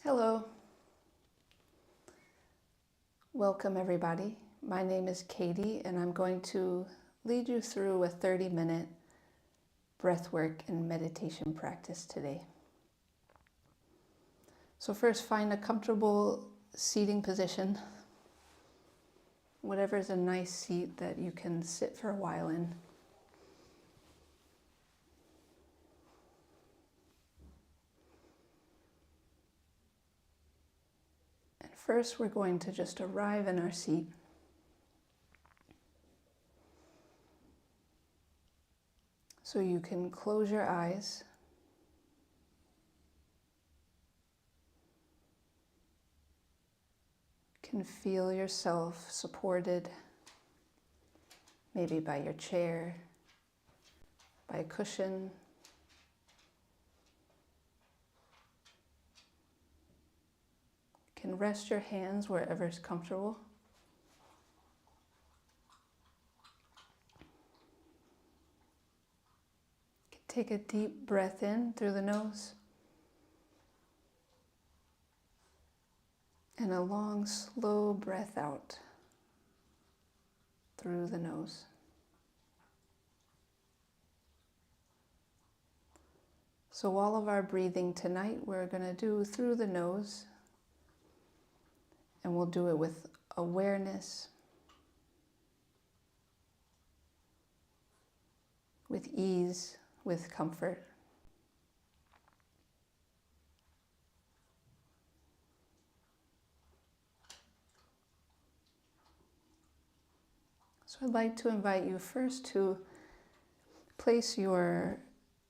Hello. Welcome everybody. My name is Katie and I'm going to lead you through a 30-minute breathwork and meditation practice today. So first, find a comfortable seating position. Whatever is a nice seat that you can sit for a while in. First, we're going to just arrive in our seat. So you can close your eyes. You can feel yourself supported, maybe by your chair, by a cushion. You can rest your hands wherever is comfortable. Take a deep breath in through the nose and a long, slow breath out through the nose. So all of our breathing tonight we're going to do through the nose, and we'll do it with awareness, with ease, with comfort. So I'd like to invite you first to place your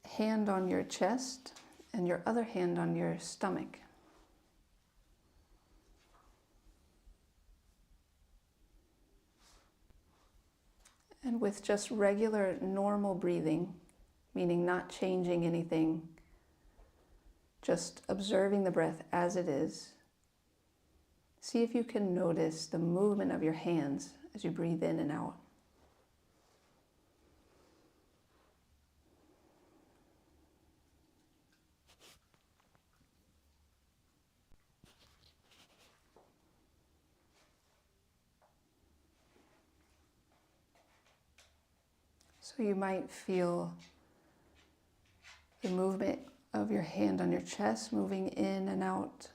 hand on your chest and your other hand on your stomach. And with just regular, normal breathing, meaning not changing anything, just observing the breath as it is, see if you can notice the movement of your hands as you breathe in and out. So you might feel the movement of your hand on your chest moving in and out.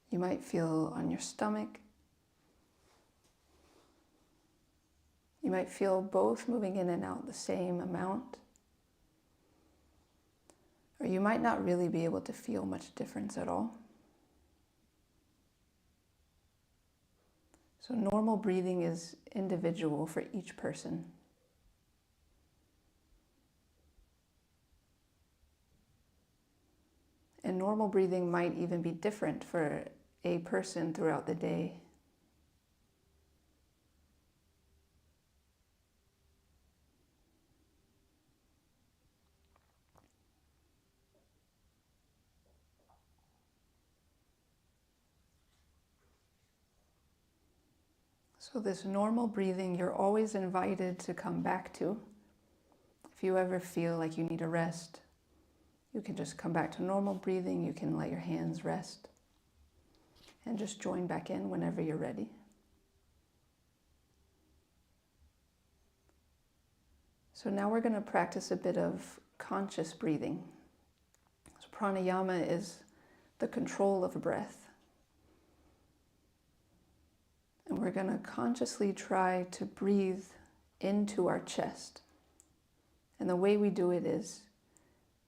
You might feel on your stomach. You might feel both moving in and out the same amount. Or you might not really be able to feel much difference at all. So normal breathing is individual for each person. And normal breathing might even be different for a person throughout the day. So this normal breathing, you're always invited to come back to. If you ever feel like you need a rest, you can just come back to normal breathing. You can let your hands rest and just join back in whenever you're ready. So now we're going to practice a bit of conscious breathing. So pranayama is the control of breath. And we're going to consciously try to breathe into our chest. And the way we do it is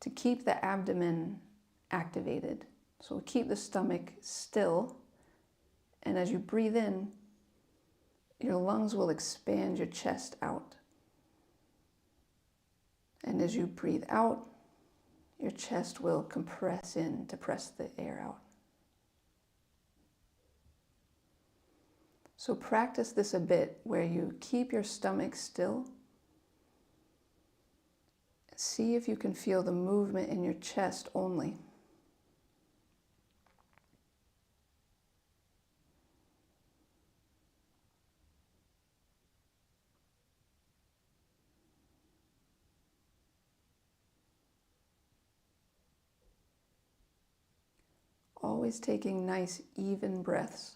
to keep the abdomen activated. So keep the stomach still. And as you breathe in, your lungs will expand your chest out. And as you breathe out, your chest will compress in to press the air out. So practice this a bit where you keep your stomach still. See if you can feel the movement in your chest only. Always taking nice, even breaths.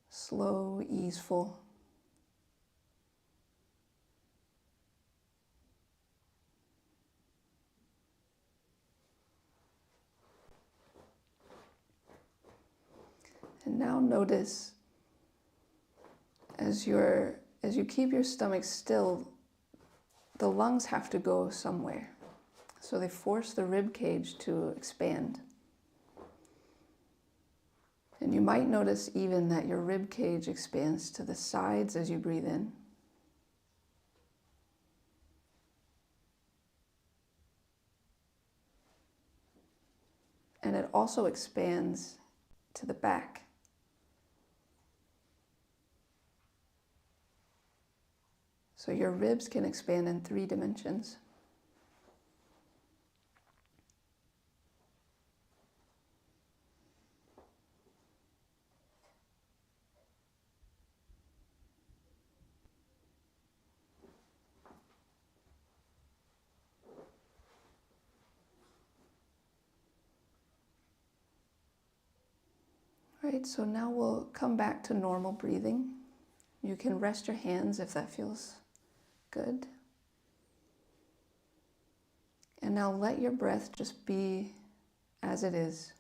Slow, easeful. And now notice as you keep your stomach still, the lungs have to go somewhere. So they force the rib cage to expand. And you might notice even that your rib cage expands to the sides as you breathe in. And it also expands to the back. So your ribs can expand in 3 dimensions. Right, so now we'll come back to normal breathing. You can rest your hands if that feels good. And now let your breath just be as it is.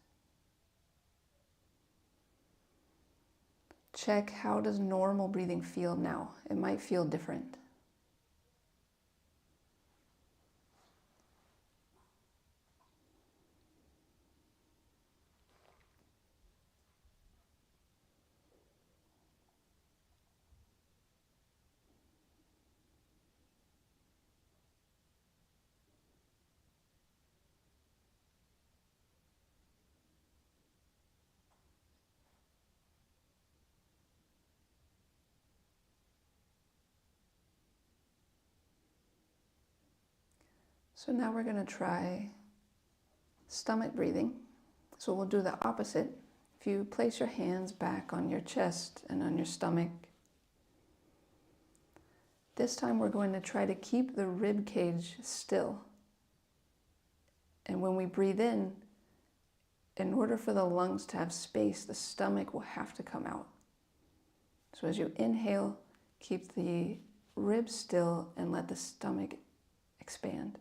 Check, how does normal breathing feel now? It might feel different. So now we're going to try stomach breathing. So we'll do the opposite. If you place your hands back on your chest and on your stomach, this time we're going to try to keep the rib cage still. And when we breathe in order for the lungs to have space, the stomach will have to come out. So as you inhale, keep the ribs still and let the stomach expand.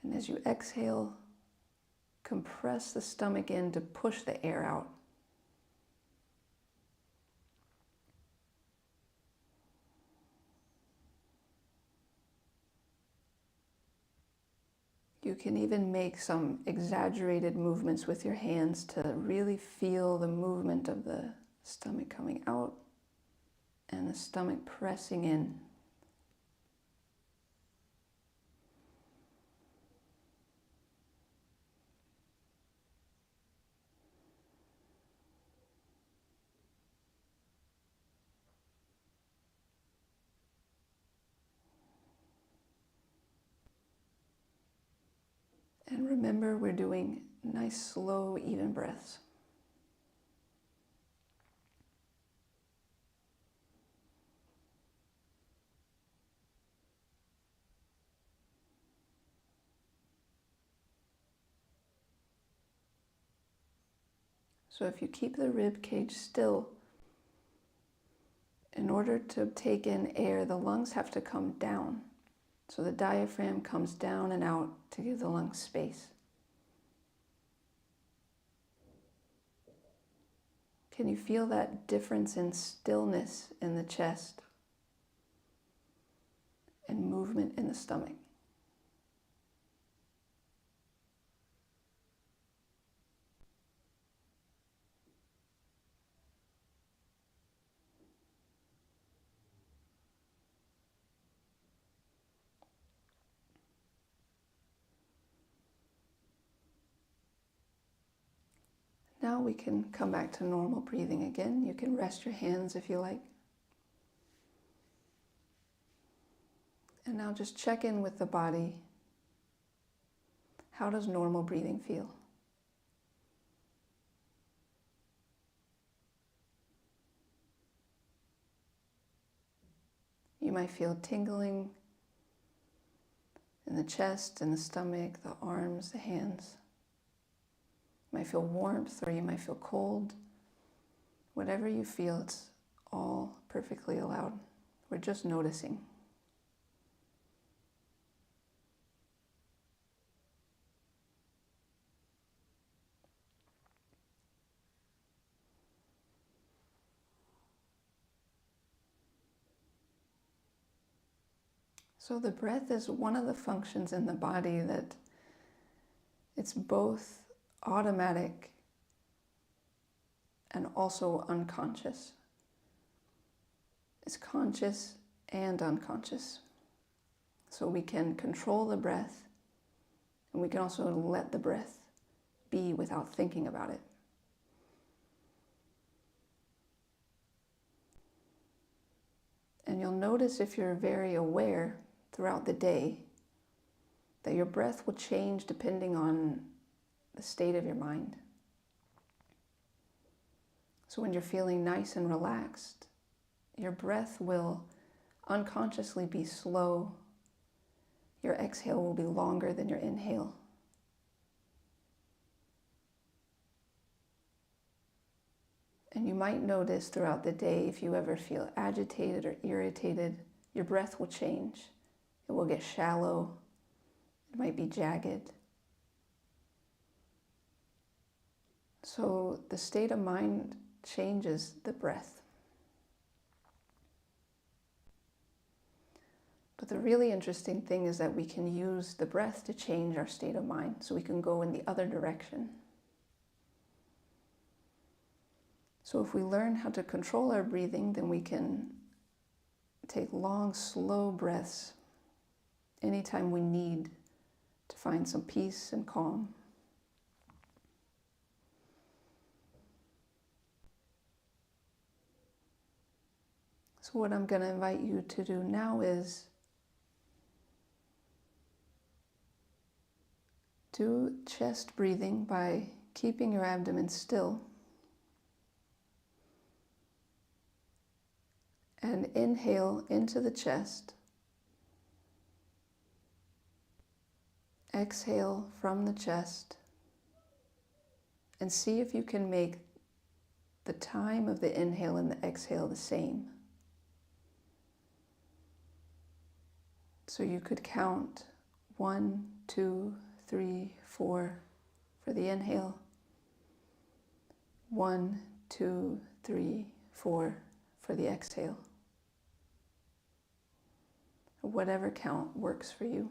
And as you exhale, compress the stomach in to push the air out. You can even make some exaggerated movements with your hands to really feel the movement of the stomach coming out and the stomach pressing in. And remember, we're doing nice, slow, even breaths. So if you keep the rib cage still, in order to take in air, the lungs have to come down. So the diaphragm comes down and out to give the lungs space. Can you feel that difference in stillness in the chest and movement in the stomach? Now we can come back to normal breathing again. You can rest your hands if you like. And now just check in with the body. How does normal breathing feel? You might feel tingling in the chest, in the stomach, the arms, the hands. You might feel warmth or you might feel cold. Whatever you feel, it's all perfectly allowed. We're just noticing. So the breath is one of the functions in the body that it's both automatic and also unconscious. It's conscious and unconscious. So we can control the breath, and we can also let the breath be without thinking about it. And you'll notice if you're very aware throughout the day that your breath will change depending on the state of your mind. So when you're feeling nice and relaxed, your breath will unconsciously be slow. Your exhale will be longer than your inhale. And you might notice throughout the day, if you ever feel agitated or irritated, your breath will change. It will get shallow. It might be jagged. So the state of mind changes the breath. But the really interesting thing is that we can use the breath to change our state of mind, so we can go in the other direction. So if we learn how to control our breathing, then we can take long, slow breaths anytime we need to find some peace and calm. So what I'm going to invite you to do now is do chest breathing by keeping your abdomen still. And inhale into the chest. Exhale from the chest. And see if you can make the time of the inhale and the exhale the same. So you could count 1, 2, 3, 4 for the inhale. 1, 2, 3, 4 for the exhale. Whatever count works for you.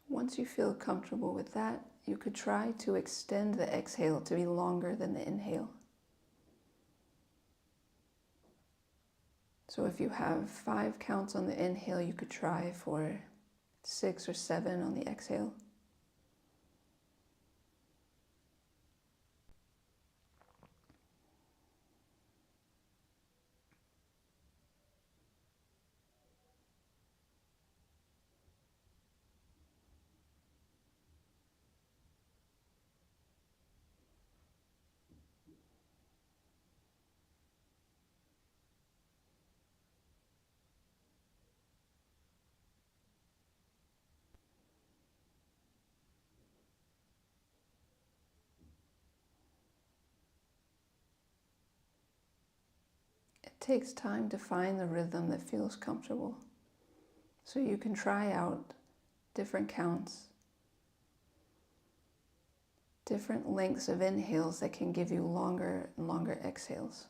Once you feel comfortable with that, you could try to extend the exhale to be longer than the inhale. So if you have 5 counts on the inhale, you could try for 6 or 7 on the exhale. It takes time to find the rhythm that feels comfortable. So you can try out different counts, different lengths of inhales that can give you longer and longer exhales.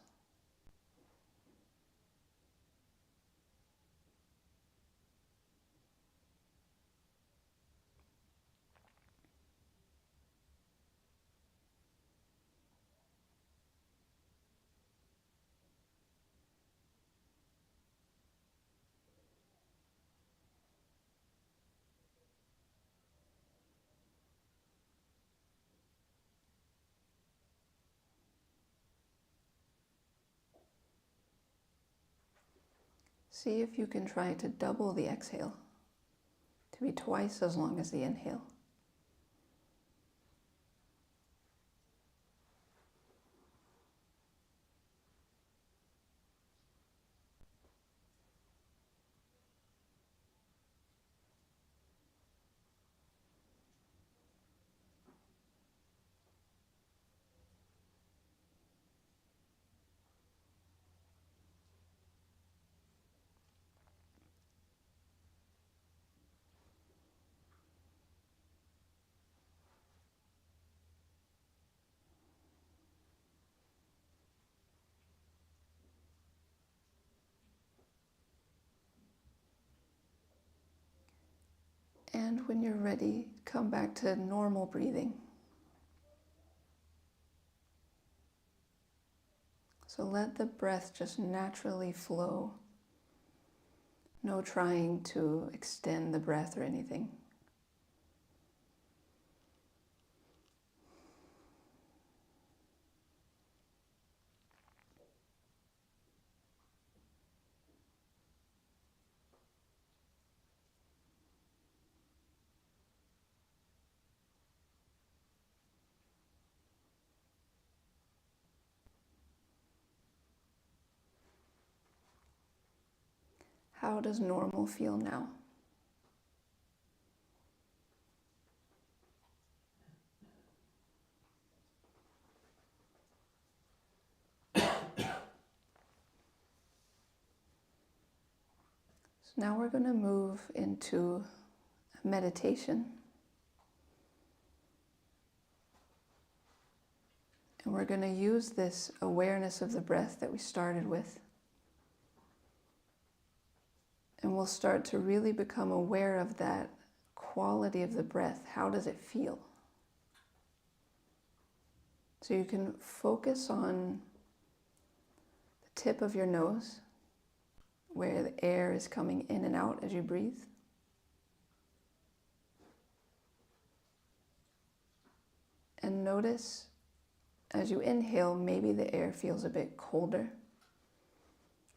See if you can try to double the exhale, to be twice as long as the inhale. And when you're ready, come back to normal breathing. So let the breath just naturally flow. No trying to extend the breath or anything. How does normal feel now? So now we're going to move into meditation. And we're going to use this awareness of the breath that we started with. And we'll start to really become aware of that quality of the breath. How does it feel? So you can focus on the tip of your nose, where the air is coming in and out as you breathe. And notice as you inhale, maybe the air feels a bit colder,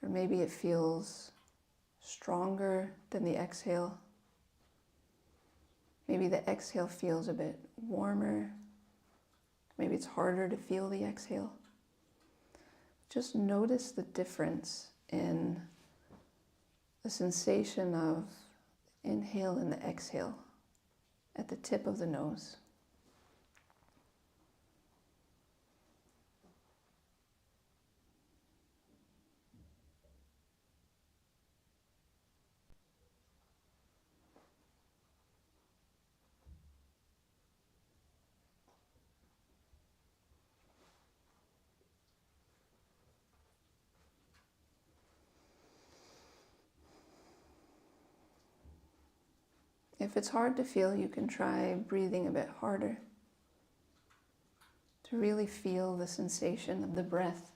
or maybe it feels stronger than the exhale. Maybe the exhale feels a bit warmer. Maybe it's harder to feel the exhale. Just notice the difference in the sensation of inhale and the exhale at the tip of the nose. If it's hard to feel, you can try breathing a bit harder to really feel the sensation of the breath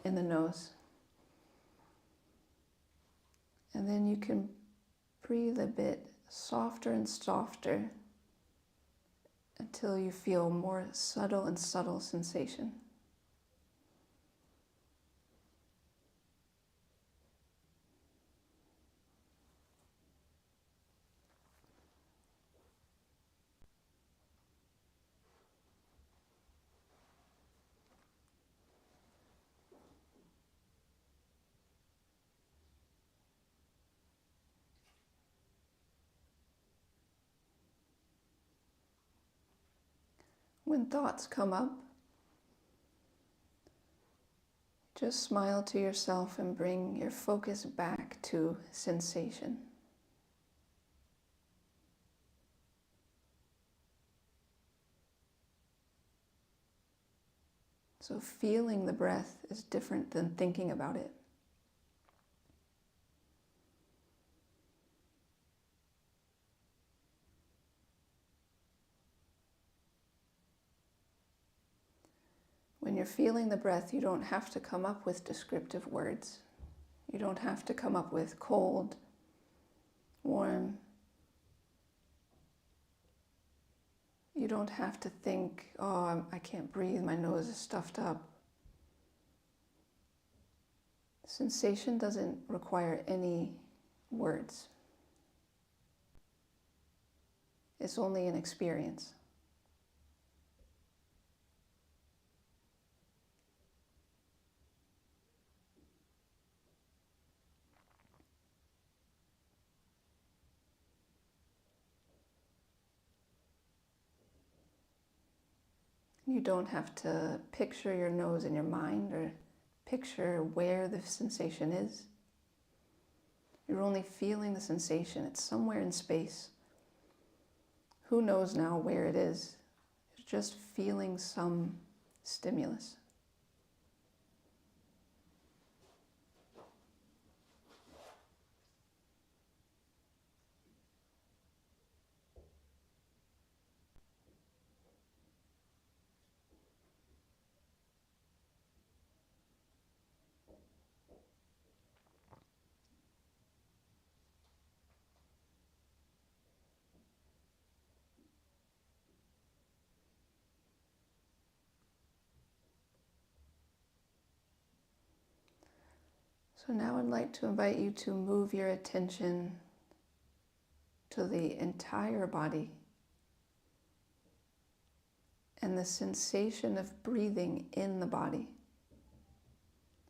in the nose. And then you can breathe a bit softer and softer until you feel more subtle and subtle sensation. When thoughts come up, just smile to yourself and bring your focus back to sensation. So feeling the breath is different than thinking about it. When you're feeling the breath, you don't have to come up with descriptive words. You don't have to come up with cold, warm. You don't have to think, oh, I can't breathe, my nose is stuffed up. Sensation doesn't require any words. It's only an experience. You don't have to picture your nose in your mind or picture where the sensation is. You're only feeling the sensation. It's somewhere in space. Who knows now where it is? You're just feeling some stimulus. So now I'd like to invite you to move your attention to the entire body and the sensation of breathing in the body.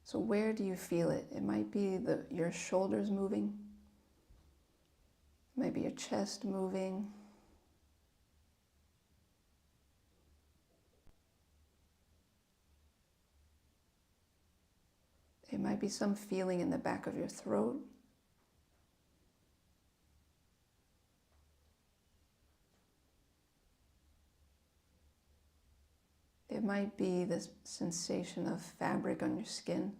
So where do you feel it? It might be your shoulders moving. It might be your chest moving. It might be some feeling in the back of your throat. It might be the sensation of fabric on your skin.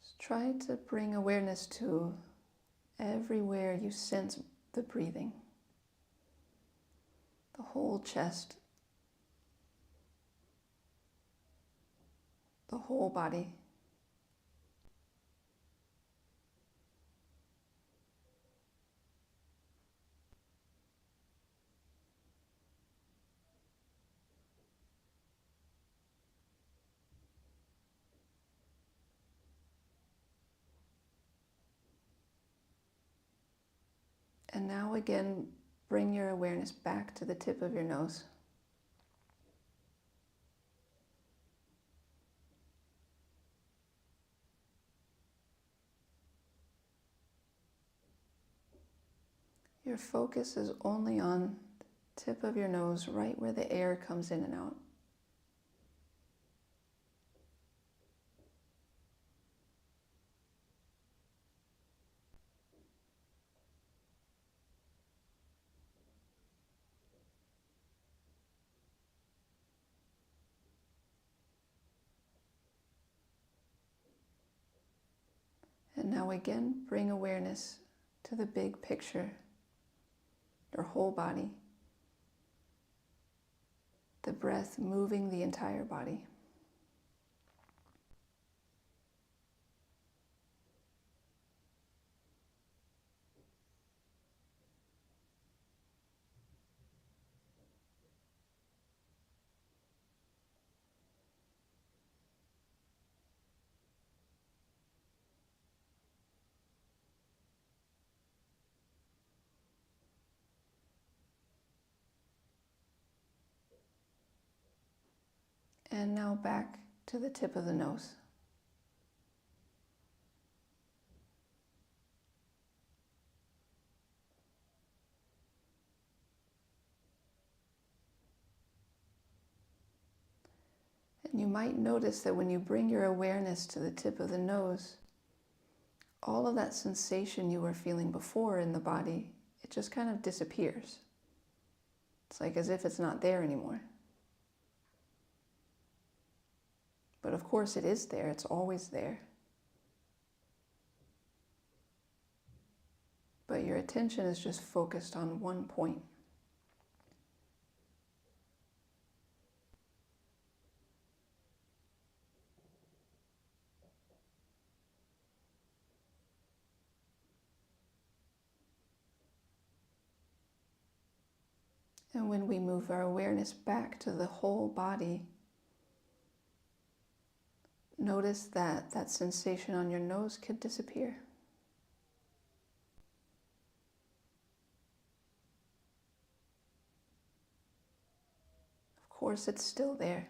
Just try to bring awareness to everywhere you sense the breathing. The whole chest, the whole body. And now again, bring your awareness back to the tip of your nose. Your focus is only on the tip of your nose, right where the air comes in and out. And now again, bring awareness to the big picture, your whole body, the breath moving the entire body. And now back to the tip of the nose. And you might notice that when you bring your awareness to the tip of the nose, all of that sensation you were feeling before in the body, it just kind of disappears. It's like as if it's not there anymore. But of course it is there, it's always there. But your attention is just focused on one point. And when we move our awareness back to the whole body, notice that that sensation on your nose could disappear. Of course, it's still there.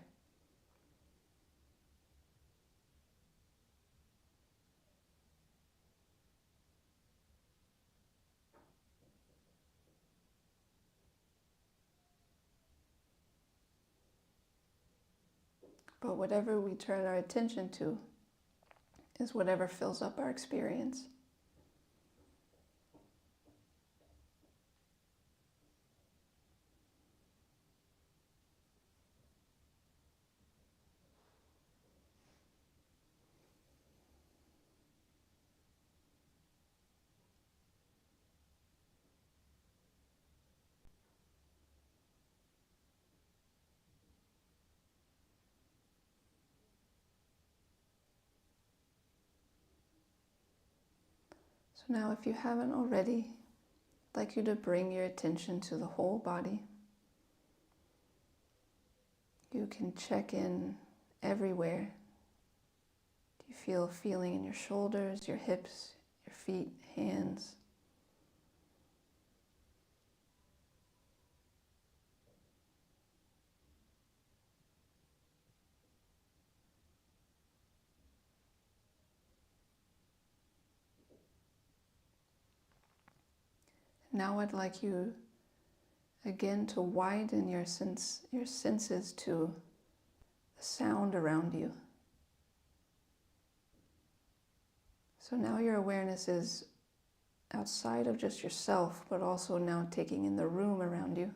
But whatever we turn our attention to is whatever fills up our experience. So now, if you haven't already, I'd like you to bring your attention to the whole body. You can check in everywhere. Do you feel a feeling in your shoulders, your hips, your feet, hands? Now I'd like you again to widen your senses to the sound around you. So now your awareness is outside of just yourself, but also now taking in the room around you.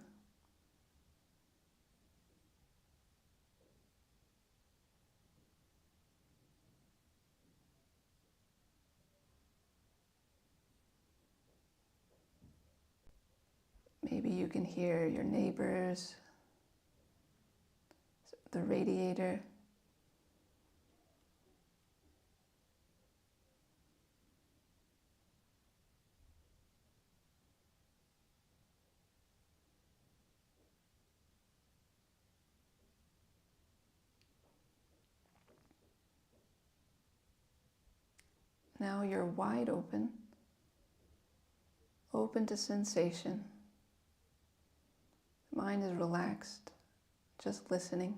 Maybe you can hear your neighbors, the radiator. Now you're wide open, open to sensation. The mind is relaxed, just listening.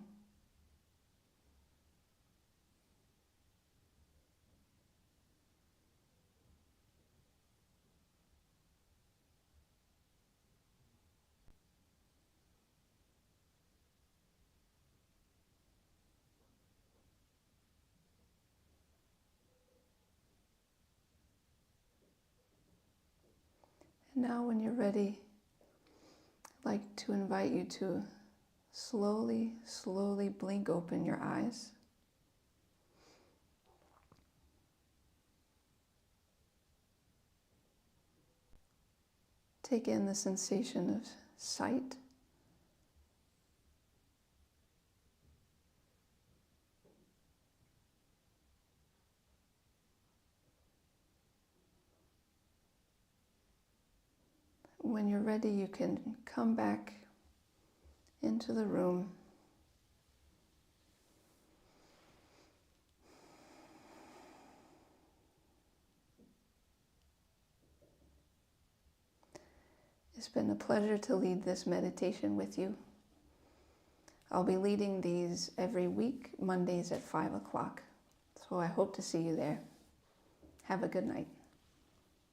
And now when you're ready, I'd like to invite you to slowly, slowly blink open your eyes. Take in the sensation of sight. When you're ready, you can come back into the room. It's been a pleasure to lead this meditation with you. I'll be leading these every week, Mondays at 5 o'clock. So I hope to see you there. Have a good night.